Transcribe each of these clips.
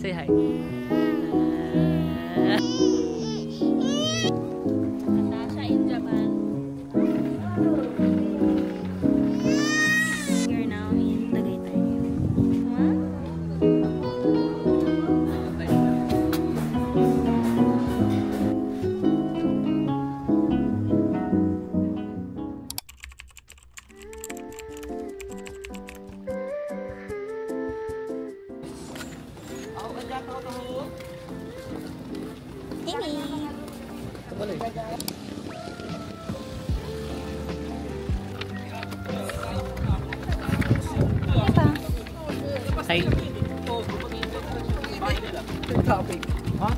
Say hi. Natasha in Japan. You're now in Tagaytay. Hi. Topic. Huh?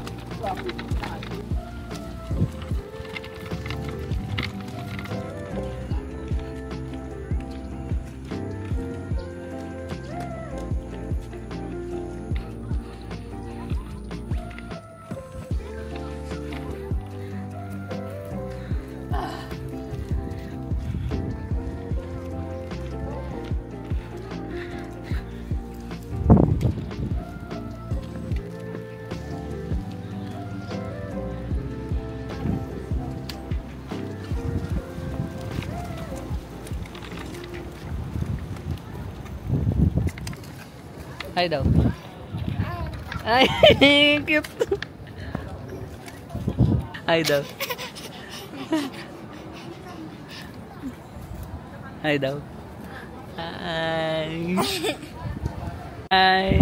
Hi daw. Ay, cute. Hi daw. Hi daw. Hi. Hi.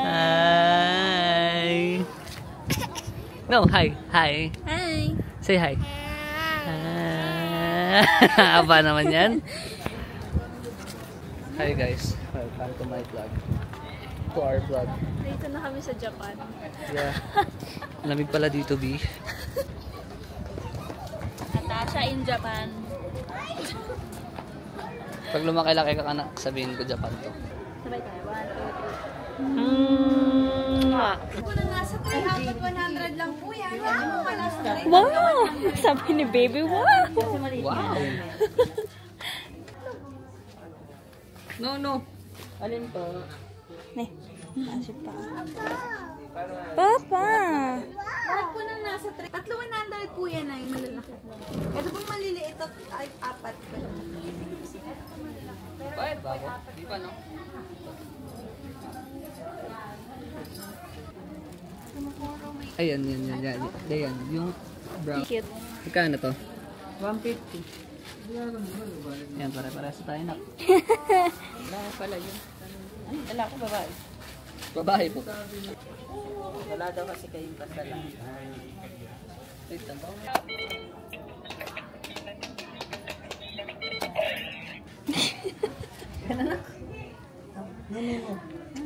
Hi. No, hi. Hi. Hi. Say hi. Aba naman yan. Hi guys. Welcome to my vlog. To our vlog. Dito na kami sa Japan. Yeah. Lamig pala dito, B. Natasha in Japan. Pag lumaki-laki ka anak, sabihin ko Japan to. Sabay tayo. 1, 2, 3. Kung nasa 300 lang po yan, wala mo ka nasa 300. Wow! Sabi ni baby, wow! Wow! No. Alin to? Ne, nasa pa. Papa! Lahat po nang nasa 3. 100 po yan ay malalaki. Ito pong maliliit ay 4. Bakit bago? Di pa, no? Ayan, yan. Ayan, yung brown. Cute. Magkano to? 150. Yan, pare-parehas tayo na. Wala pala yun. Wala ko babae. Babae po. Wala daw kasi kayong pasalan. Wait lang.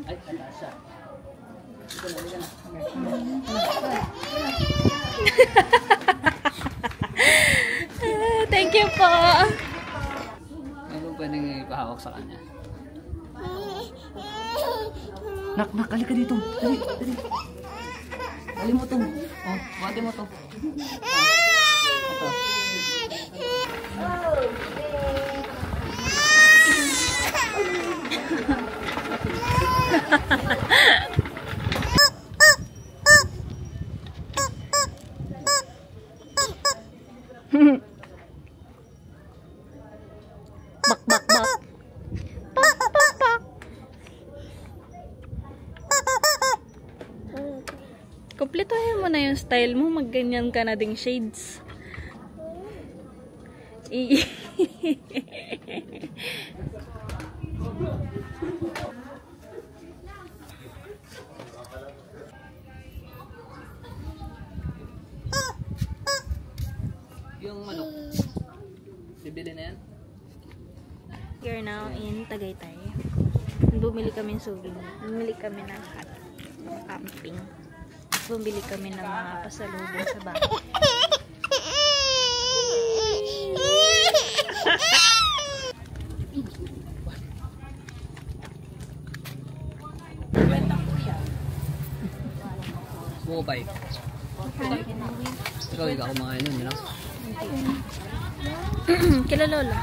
Ay, Natasha. Thank you po! Ano ba nang ipahawak sa kanya? Nak, halika dito. Dali. Dali mo to. Oh, buhati mo to. Ito. Bak. Kumpletuhin mo na yung style mo. Magganyan ka na ding shades. Yung manok. Bibili na yan? You're now in Tagaytay. Bumili kami ng souvenir. Bumili kami ng hat. Camping. Bumili kami ng mga pasalubong sa bahay. Bukopay. Ikaw, hindi ako kumakain nun, yun lang. Kila Lolo.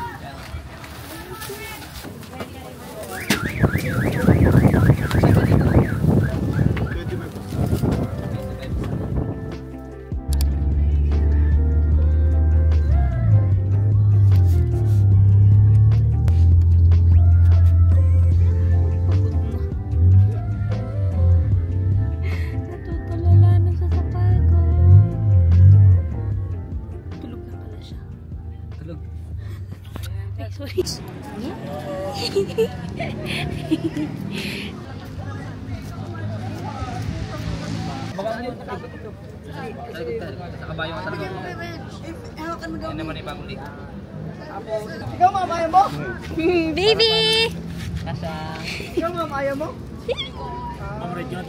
Sa kabayo ka talaga. Yan naman ibang ulit. Ikaw mamaya mo? Baby! Kasang. Ikaw mamaya mo? Ma'am Region.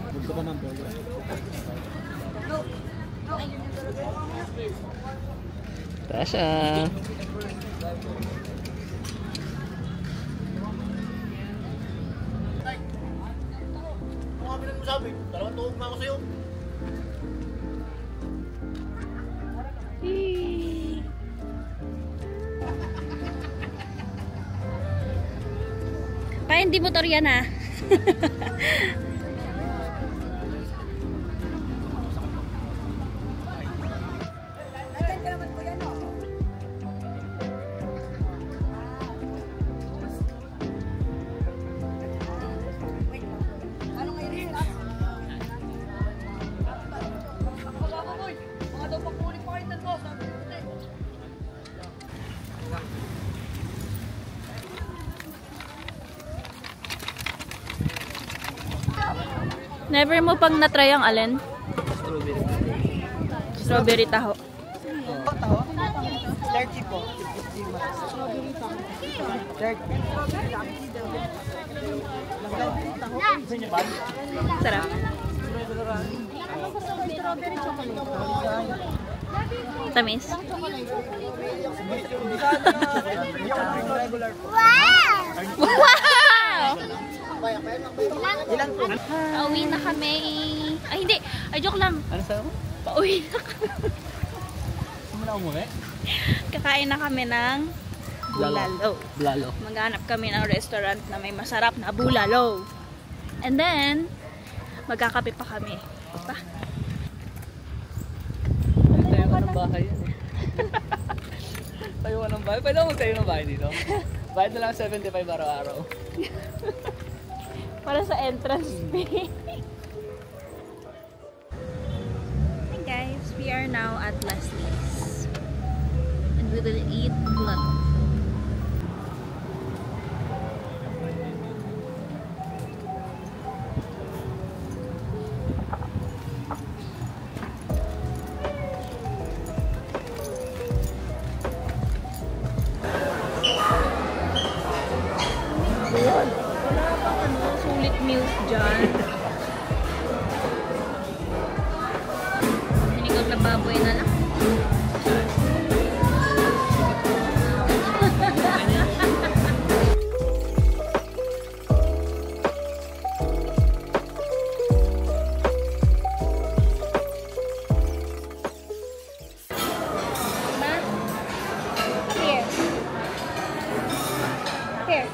Gusto ko ng burger. Tasha. Dalawang tuhog na ako sa'yo. Pa, hindi motor yan ah. Never mo pang na-try ang alin? Strawberry. Strawberry taho. Taho? Dirty po. Dirty. Sarap. Tamis. Wow! Pauwi na kami. Ay, hindi. Ay, joke lang. Ano sa'yo? Pauwi na kami. Saan mo na umuwi? Kakain na kami ng bulalo. Bulalo. Maghanap kami ng restaurant na may masarap na bulalo. And then, magkakape pa kami. Pa. Tayo ka ng bahay yan eh. Tayo ka ng bahay? Pwede ako magtayo ng bahay dito? Bayad na lang 75 araw-araw. Para sa entrance fee. Hey guys, we are now at Leslie's. And we will eat bulalo. Sulit meals dyan. Sinigang na baboy na lang. Here. Here.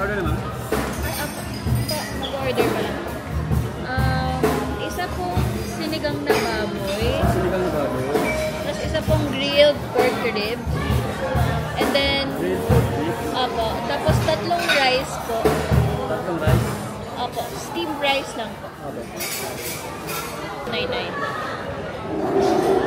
Order naman? Mag-order ka lang. Isa pong sinigang na baboy. Sinigang na baboy. Tapos isa pong grilled pork ribs. And then, Grilled pork beef. opo. Tapos tatlong rice po. Tatlong rice. Opo. Steamed rice lang po. Okay. 99.